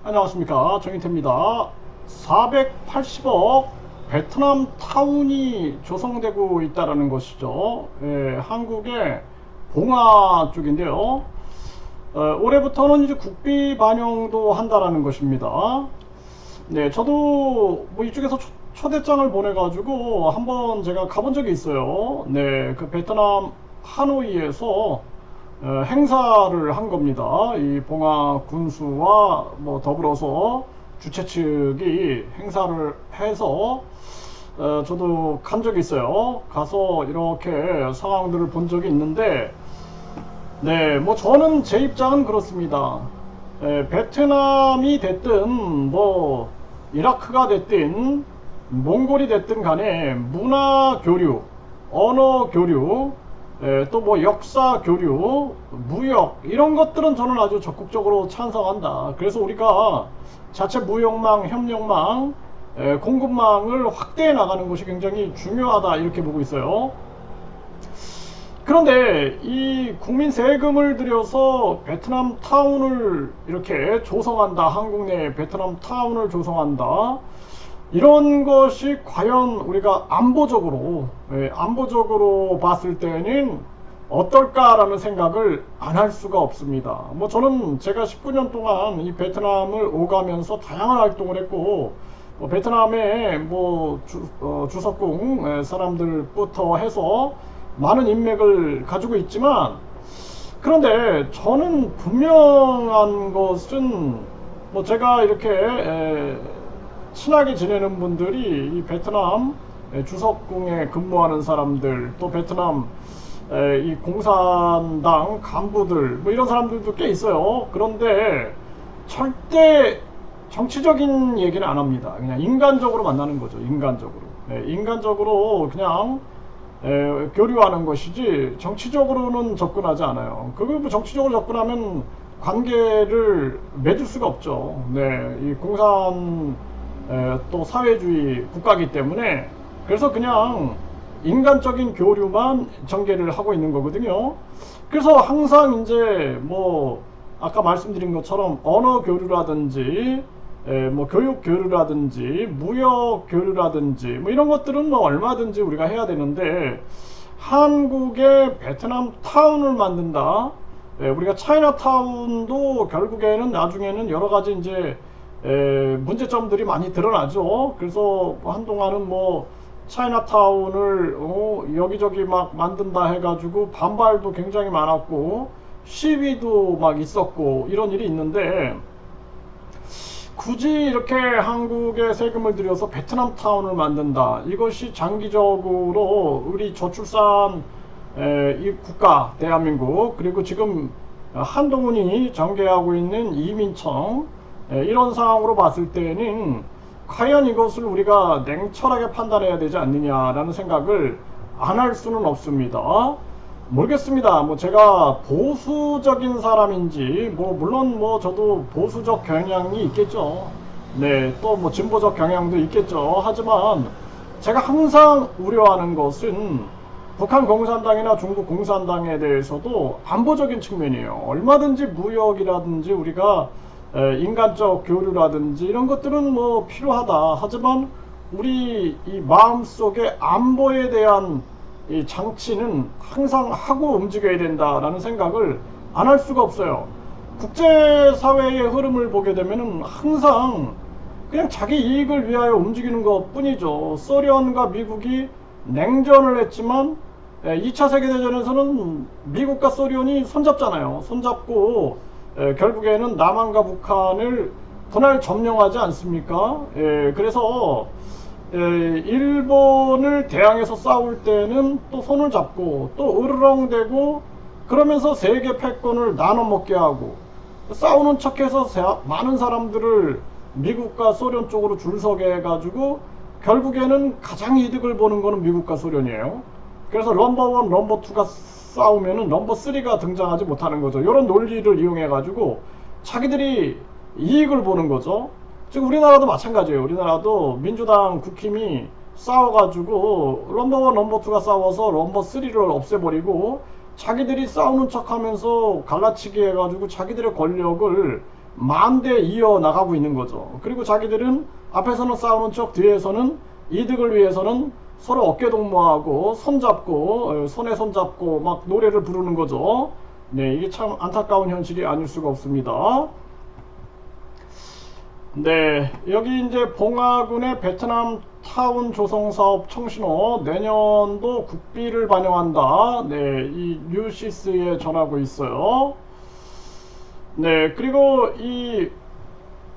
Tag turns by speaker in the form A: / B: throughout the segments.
A: 안녕하십니까, 정인태입니다. 480억 베트남 타운이 조성되고 있다는 것이죠. 한국의 봉화 쪽인데요. 올해부터는 이제 국비 반영도 한다라는 것입니다. 네, 저도 뭐 이쪽에서 초대장을 보내가지고 한번 제가 가본 적이 있어요. 네, 그 베트남 하노이에서 행사를 한 겁니다. 이 봉화 군수와 뭐 더불어서 주최 측이 행사를 해서 저도 간 적이 있어요. 가서 이렇게 상황들을 본 적이 있는데, 네, 뭐 저는 제 입장은 그렇습니다. 베트남이 됐든 뭐 이라크가 됐든 몽골이 됐든 간에 문화 교류, 언어 교류, 또 뭐 역사 교류, 무역 이런 것들은 저는 아주 적극적으로 찬성한다. 그래서 우리가 자체 무역망, 협력망, 공급망을 확대해 나가는 것이 굉장히 중요하다, 이렇게 보고 있어요. 그런데 이 국민 세금을 들여서 베트남 타운을 이렇게 조성한다, 한국 내 베트남 타운을 조성한다, 이런 것이 과연 우리가 안보적으로 봤을 때는 어떨까라는 생각을 안 할 수가 없습니다. 뭐 저는 제가 19년 동안 이 베트남을 오가면서 다양한 활동을 했고, 베트남의 뭐 주석궁 사람들부터 해서 많은 인맥을 가지고 있지만, 그런데 저는 분명한 것은 뭐 제가 이렇게 친하게 지내는 분들이 이 베트남 주석궁에 근무하는 사람들, 또 베트남 이 공산당 간부들, 뭐 이런 사람들도 꽤 있어요. 그런데 절대 정치적인 얘기는 안 합니다. 그냥 인간적으로 만나는 거죠. 인간적으로 그냥 교류하는 것이지 정치적으로는 접근하지 않아요. 그걸 뭐 정치적으로 접근하면 관계를 맺을 수가 없죠. 네, 이 공산 또 사회주의 국가이기 때문에, 그래서 그냥 인간적인 교류만 전개를 하고 있는 거거든요. 그래서 항상 이제 뭐 아까 말씀드린 것처럼 언어 교류라든지 뭐 교육 교류라든지 무역 교류라든지 뭐 이런 것들은 뭐 얼마든지 우리가 해야 되는데, 한국의 베트남 타운을 만든다, 우리가 차이나타운도 결국에는 나중에는 여러 가지 이제 문제점들이 많이 드러나죠. 그래서 한동안은 뭐 차이나타운을 여기저기 막 만든다 해가지고 반발도 굉장히 많았고 시위도 막 있었고 이런 일이 있는데, 굳이 이렇게 한국에 세금을 들여서 베트남 타운을 만든다, 이것이 장기적으로 우리 저출산 이 국가 대한민국, 그리고 지금 한동훈이 전개하고 있는 이민청, 이런 상황으로 봤을 때는 과연 이것을 우리가 냉철하게 판단해야 되지 않느냐라는 생각을 안 할 수는 없습니다. 모르겠습니다. 뭐 제가 보수적인 사람인지, 뭐 물론 뭐 저도 보수적 경향이 있겠죠. 네, 또 뭐 진보적 경향도 있겠죠. 하지만 제가 항상 우려하는 것은 북한 공산당이나 중국 공산당에 대해서도 안보적인 측면이에요. 얼마든지 무역이라든지 우리가 인간적 교류라든지 이런 것들은 뭐 필요하다. 하지만 우리 이 마음속에 안보에 대한 이 장치는 항상 하고 움직여야 된다라는 생각을 안 할 수가 없어요. 국제사회의 흐름을 보게 되면은 항상 그냥 자기 이익을 위하여 움직이는 것 뿐이죠. 소련과 미국이 냉전을 했지만 2차 세계대전에서는 미국과 소련이 손잡잖아요. 손잡고 결국에는 남한과 북한을 분할 점령하지 않습니까? 그래서 일본을 대항해서 싸울 때는 또 손을 잡고 또 으르렁대고, 그러면서 세계 패권을 나눠 먹게 하고 싸우는 척해서 많은 사람들을 미국과 소련 쪽으로 줄 서게 해가지고 결국에는 가장 이득을 보는 거는 미국과 소련이에요. 그래서 넘버 1, 넘버 2가 싸우면은 넘버 3가 등장하지 못하는 거죠. 이런 논리를 이용해 가지고 자기들이 이익을 보는 거죠. 지금 우리나라도 마찬가지예요. 우리나라도 민주당 국힘이 싸워가지고 넘버 1, 넘버 2가 싸워서 넘버 3를 없애버리고 자기들이 싸우는 척하면서 갈라치기 해가지고 자기들의 권력을 만대 이어 나가고 있는 거죠. 그리고 자기들은 앞에서는 싸우는 척 뒤에서는 이득을 위해서는 서로 어깨 동무하고 손잡고 손에 손잡고 막 노래를 부르는 거죠. 네, 이게 참 안타까운 현실이 아닐 수가 없습니다. 네, 여기 이제 봉화군의 베트남 타운 조성 사업 청신호 내년도 국비를 반영한다. 네, 이 뉴시스에 전하고 있어요. 네, 그리고 이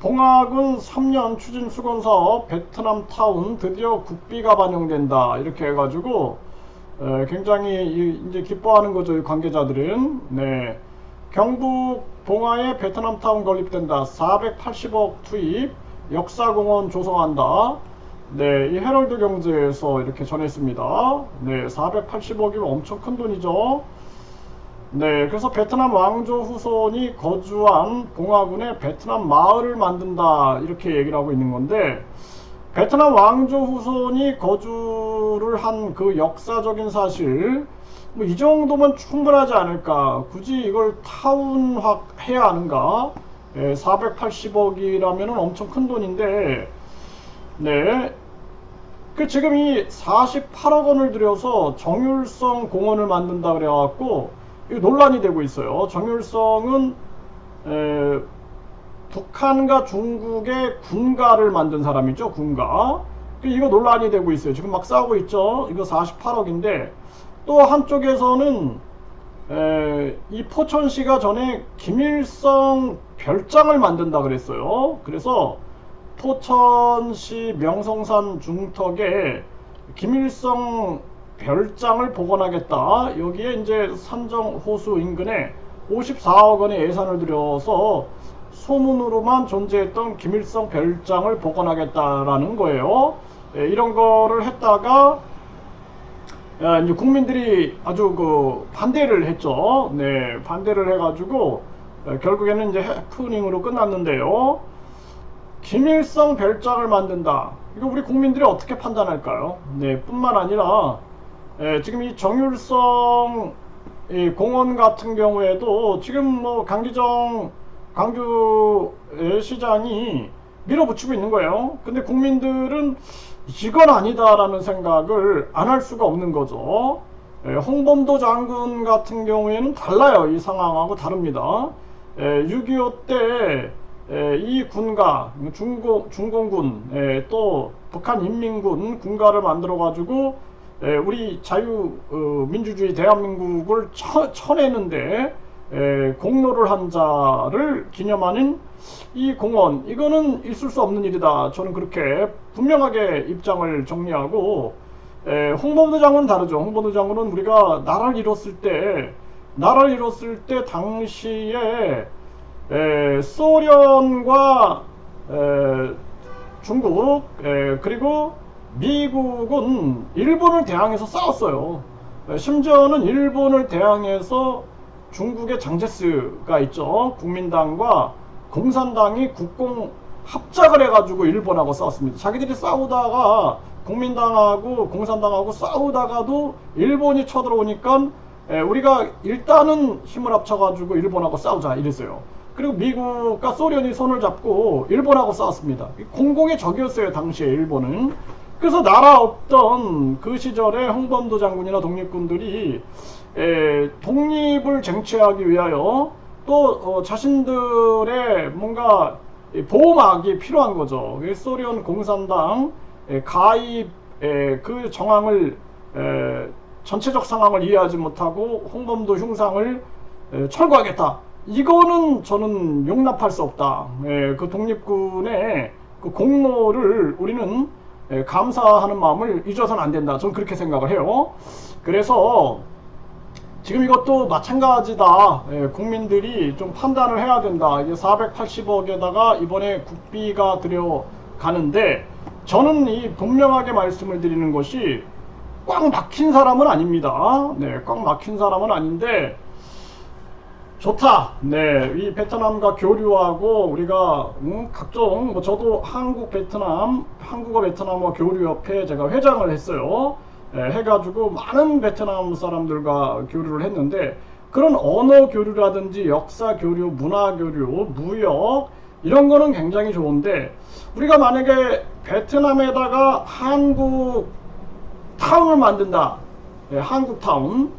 A: 봉화군 3년 추진 수건 사업 베트남 타운 드디어 국비가 반영된다. 이렇게 해가지고 굉장히 이제 기뻐하는 거죠, 관계자들은. 네, 경북 봉화에 베트남 타운 건립된다. 480억 투입, 역사공원 조성한다. 네, 이 헤럴드 경제에서 이렇게 전했습니다. 네, 480억이면 엄청 큰 돈이죠. 네, 그래서 베트남 왕조 후손이 거주한 봉화군에 베트남 마을을 만든다. 이렇게 얘기를 하고 있는 건데, 베트남 왕조 후손이 거주를 한 그 역사적인 사실, 뭐 이 정도면 충분하지 않을까. 굳이 이걸 타운화 해야 하는가. 480억이라면 엄청 큰 돈인데, 네, 그 지금 이 48억 원을 들여서 정율성 공원을 만든다 그래갖고 이거 논란이 되고 있어요. 정율성은 북한과 중국의 군가를 만든 사람이죠. 군가. 이거 논란이 되고 있어요. 지금 막 싸우고 있죠. 이거 48억인데 또 한쪽에서는 이 포천시가 전에 김일성 별장을 만든다 그랬어요. 그래서 포천시 명성산 중턱에 김일성 별장을 복원하겠다. 여기에 이제 산정호수 인근에 54억 원의 예산을 들여서 소문으로만 존재했던 김일성 별장을 복원하겠다라는 거예요. 이런 거를 했다가 이제 국민들이 아주 반대를 했죠. 네, 반대를 해가지고 결국에는 이제 해프닝으로 끝났는데요. 김일성 별장을 만든다. 이거 우리 국민들이 어떻게 판단할까요? 네, 뿐만 아니라 지금 이 정율성 공원 같은 경우에도 지금 뭐 강기정 광주 시장이 밀어붙이고 있는 거예요. 근데 국민들은 이건 아니다라는 생각을 안 할 수가 없는 거죠. 홍범도 장군 같은 경우에는 달라요. 이 상황하고 다릅니다. 6.25 때 이 군가, 중공군, 또 북한인민군 군가를 만들어 가지고 우리 자유민주주의 대한민국을 쳐내는데 공로를 한 자를 기념하는 이 공원, 이거는 있을 수 없는 일이다. 저는 그렇게 분명하게 입장을 정리하고, 홍범도 장군은 다르죠. 홍범도 장군은 우리가 나라를 잃었을 때 당시에 소련과 중국 그리고 미국은 일본을 대항해서 싸웠어요. 심지어는 일본을 대항해서 중국의 장제스가 있죠. 국민당과 공산당이 국공 합작을 해가지고 일본하고 싸웠습니다. 자기들이 싸우다가 국민당하고 공산당하고 싸우다가도 일본이 쳐들어오니까 우리가 일단은 힘을 합쳐가지고 일본하고 싸우자 이랬어요. 그리고 미국과 소련이 손을 잡고 일본하고 싸웠습니다. 공공의 적이었어요, 당시에 일본은. 그래서 나라 없던 그 시절에 홍범도 장군이나 독립군들이 독립을 쟁취하기 위하여 또 자신들의 뭔가 보호막이 필요한 거죠. 소련 공산당 가입 그 정황을 전체적 상황을 이해하지 못하고 홍범도 흉상을 철거하겠다. 이거는 저는 용납할 수 없다. 그 독립군의 그 공로를 우리는 감사하는 마음을 잊어서는 안 된다. 저는 그렇게 생각을 해요. 그래서 지금 이것도 마찬가지다. 국민들이 좀 판단을 해야 된다. 이게 480억에다가 이번에 국비가 들여가는데 저는 이 분명하게 말씀을 드리는 것이 꽉 막힌 사람은 아닙니다. 네, 꽉 막힌 사람은 아닌데 좋다. 네, 이 베트남과 교류하고 우리가 각종 저도 한국어 베트남어 교류협회 제가 회장을 했어요. 해가지고 많은 베트남 사람들과 교류를 했는데 그런 언어 교류라든지 역사 교류, 문화 교류, 무역 이런 거는 굉장히 좋은데, 우리가 만약에 베트남에다가 한국 타운을 만든다. 예, 한국 타운.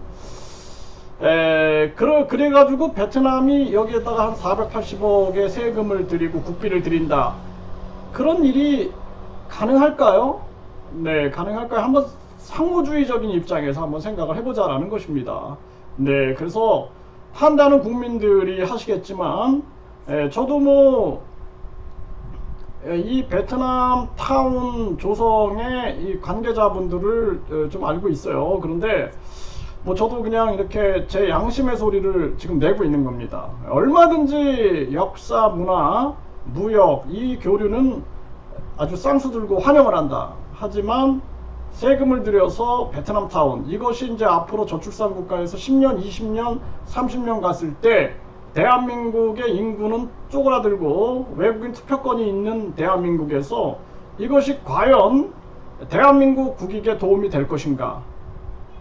A: 그래가지고 베트남이 여기에다가 한 480억의 세금을 들이고 국비를 들인다. 그런 일이 가능할까요? 네, 가능할까요? 한번 상호주의적인 입장에서 한번 생각을 해보자라는 것입니다. 네, 그래서 판단은 국민들이 하시겠지만, 저도 뭐, 이 베트남 타운 조성의 이 관계자분들을 좀 알고 있어요. 그런데 뭐 저도 그냥 이렇게 제 양심의 소리를 지금 내고 있는 겁니다. 얼마든지 역사, 문화, 무역 이 교류는 아주 쌍수 들고 환영을 한다. 하지만 세금을 들여서 베트남 타운, 이것이 이제 앞으로 저출산 국가에서 10년, 20년, 30년 갔을 때 대한민국의 인구는 쪼그라들고 외국인 투표권이 있는 대한민국에서 이것이 과연 대한민국 국익에 도움이 될 것인가?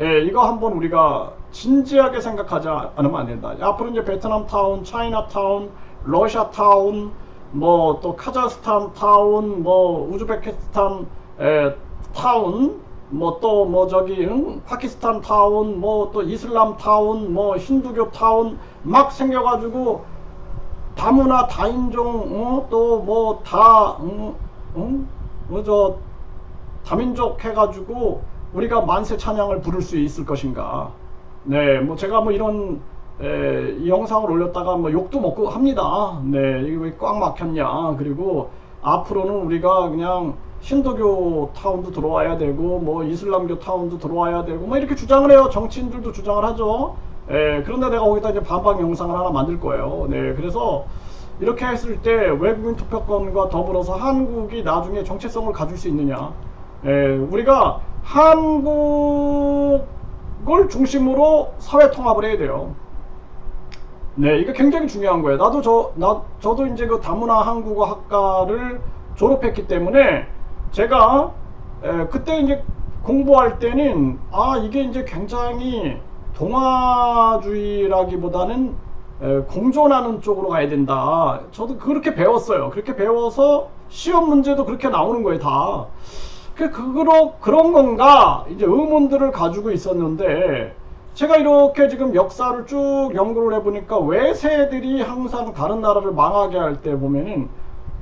A: 예, 이거 한번 우리가 진지하게 생각하지 않으면 안 된다. 앞으로 이제 베트남 타운, 차이나 타운, 러시아 타운, 뭐 또 카자흐스탄 타운, 뭐 우즈베키스탄 타운, 뭐 또 뭐 저기 파키스탄 타운, 뭐 또 이슬람 타운, 뭐 힌두교 타운 막 생겨가지고 다문화 다인종 또 뭐 다 뭐 저 다민족 해가지고 우리가 만세 찬양을 부를 수 있을 것인가? 네, 뭐 제가 뭐 이런 이 영상을 올렸다가 뭐 욕도 먹고 합니다. 네, 이게 왜 꽉 막혔냐? 그리고 앞으로는 우리가 그냥 힌두교 타운도 들어와야 되고 뭐 이슬람교 타운도 들어와야 되고 뭐 이렇게 주장을 해요. 정치인들도 주장을 하죠. 그런데 내가 거기다 이제 반박 영상을 하나 만들 거예요. 네, 그래서 이렇게 했을 때 외국인 투표권과 더불어서 한국이 나중에 정체성을 가질 수 있느냐? 우리가 한국을 중심으로 사회 통합을 해야 돼요. 네, 이게 굉장히 중요한 거예요. 저도 이제 그 다문화 한국어 학과를 졸업했기 때문에 제가 그때 이제 공부할 때는 이게 이제 굉장히 동아주의라기보다는 공존하는 쪽으로 가야 된다. 저도 그렇게 배웠어요. 그렇게 배워서 시험 문제도 그렇게 나오는 거예요, 다. 그런 건가? 이제 의문들을 가지고 있었는데, 제가 이렇게 지금 역사를 쭉 연구를 해보니까 외세들이 항상 다른 나라를 망하게 할 때 보면은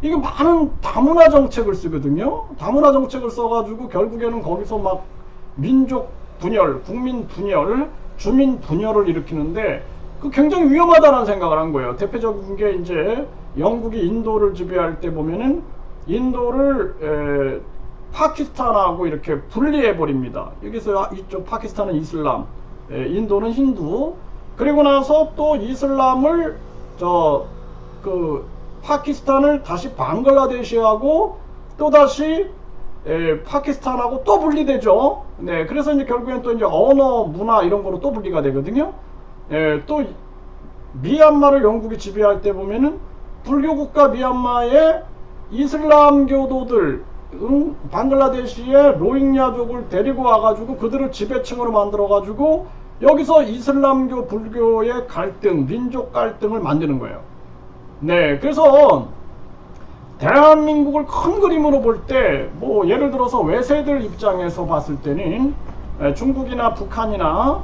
A: 이게 많은 다문화 정책을 쓰거든요. 다문화 정책을 써가지고 결국에는 거기서 막 민족 분열, 국민 분열, 주민 분열을 일으키는데 그 굉장히 위험하다는 생각을 한 거예요. 대표적인 게 이제 영국이 인도를 지배할 때 보면은 인도를 파키스탄하고 이렇게 분리해 버립니다. 여기서 이쪽 파키스탄은 이슬람, 인도는 힌두. 그리고 나서 또 이슬람을 파키스탄을 다시 방글라데시하고 또 다시 파키스탄하고 또 분리되죠. 네, 그래서 이제 결국엔 또 이제 언어, 문화 이런 거로 또 분리가 되거든요. 또 미얀마를 영국이 지배할 때 보면은 불교 국가 미얀마의 이슬람교도들, 방글라데시의 로힝야족을 데리고 와가지고 그들을 지배층으로 만들어가지고 여기서 이슬람교, 불교의 갈등, 민족 갈등을 만드는 거예요. 네, 그래서 대한민국을 큰 그림으로 볼 때, 뭐 예를 들어서 외세들 입장에서 봤을 때는 중국이나 북한이나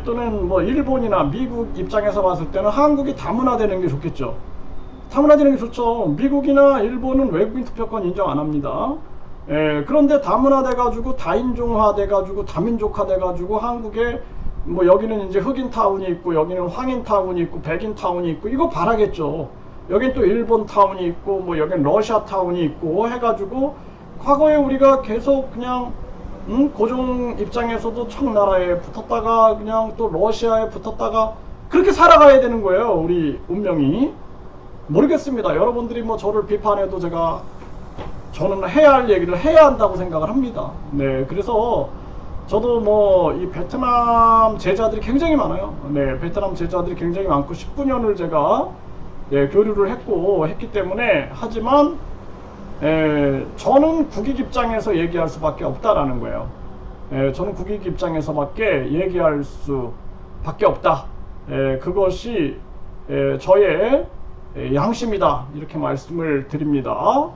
A: 또는 뭐 일본이나 미국 입장에서 봤을 때는 한국이 다문화되는 게 좋겠죠. 다문화되는 게 좋죠. 미국이나 일본은 외국인 투표권 인정 안 합니다. 그런데 다문화돼가지고 다인종화돼가지고 다민족화돼가지고 한국에 뭐 여기는 이제 흑인 타운이 있고 여기는 황인 타운이 있고 백인 타운이 있고 이거 바라겠죠. 여긴 또 일본 타운이 있고 뭐 여긴 러시아 타운이 있고 해가지고 과거에 우리가 계속 그냥 고종 입장에서도 청나라에 붙었다가 그냥 또 러시아에 붙었다가 그렇게 살아가야 되는 거예요. 우리 운명이. 모르겠습니다. 여러분들이 뭐 저를 비판해도 저는 해야 할 얘기를 해야 한다고 생각을 합니다. 네, 그래서 저도 뭐 이 베트남 제자들이 굉장히 많아요. 네, 베트남 제자들이 굉장히 많고 19년을 제가 교류를 했기 때문에 하지만 저는 국익 입장에서 얘기할 수밖에 없다라는 거예요. 저는 국익 입장에서밖에 얘기할 수밖에 없다. 그것이 저의 양심이다 이렇게 말씀을 드립니다.